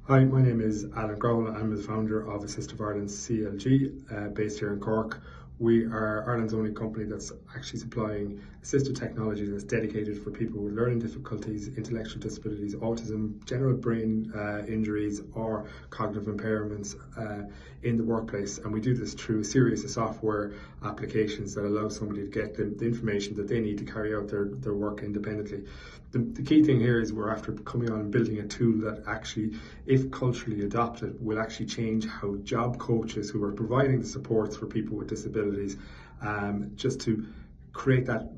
Hi, my name is Alan Growl. I'm the founder of AssistiV Ireland CLG, based here in Cork. We are Ireland's only company that's actually supplying assistive technology that's dedicated for people with learning difficulties, intellectual disabilities, autism, general brain injuries or cognitive impairments in the workplace. And we do this through a series of software applications that allow somebody to get the information that they need to carry out their work independently. The key thing here is we're after coming on and building a tool that actually, if culturally adopted, will actually change how job coaches who are providing the supports for people with disabilities, just to create that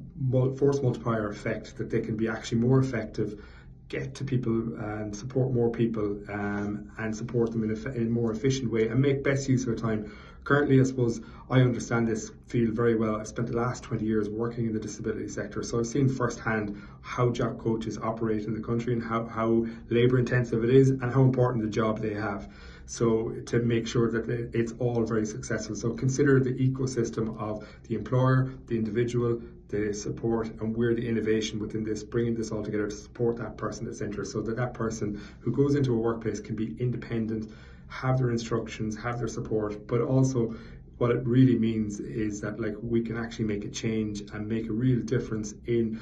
force multiplier effect that they can be actually more effective, get to people and support more people, and support them in a more efficient way and make best use of their time. Currently, I suppose I understand this field very well. I've spent the last 20 years working in the disability sector, so I've seen firsthand how job coaches operate in the country and how labour intensive it is and how important the job they have. So to make sure that it's all very successful. So consider the ecosystem of the employer, the individual, the support, and we're the innovation within this, bringing this all together to support that person at centre, so that that person who goes into a workplace can be independent, have their instructions, have their support, but also what it really means is that we can actually make a change and make a real difference in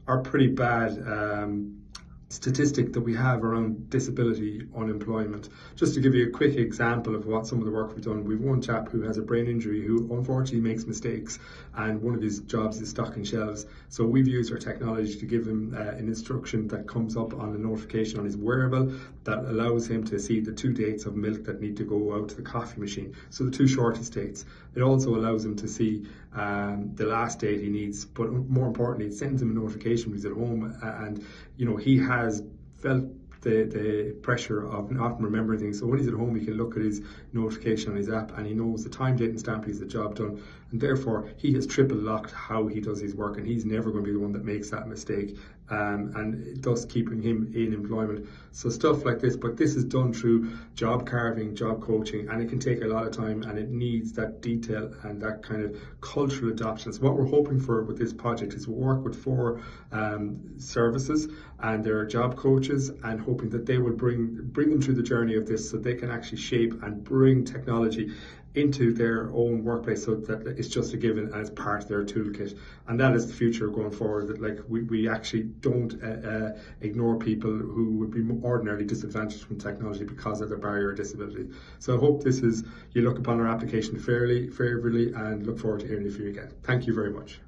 our pretty bad statistic that we have around disability unemployment. Just to give you a quick example of what some of the work we've done, we've one chap who has a brain injury who unfortunately makes mistakes, and one of his jobs is stocking shelves. So we've used our technology to give him an instruction that comes up on a notification on his wearable that allows him to see the 2 dates of milk that need to go out to the coffee machine, so the 2 shortest dates. It also allows him to see the last date he needs, but more importantly, it sends him a notification when he's at home, and he has felt the pressure of not remembering things. So when he's at home, he can look at his notification on his app and he knows the time, date and stamp, he's the job done, and therefore he has triple locked how he does his work, and he's never going to be the one that makes that mistake, and thus keeping him in employment. So stuff like this, but this is done through job carving, job coaching, and it can take a lot of time, and it needs that detail and that kind of cultural adoption. So what we're hoping for with this project is we'll work with 4 services and their job coaches, and hoping that they will bring them through the journey of this, so they can actually shape and bring technology into their own workplace, so that it's just a given and it's part of their toolkit. And that is the future going forward, that we actually don't ignore people who would be ordinarily disadvantaged from technology because of their barrier or disability. So I hope you look upon our application favorably, and look forward to hearing from you again. Thank you very much.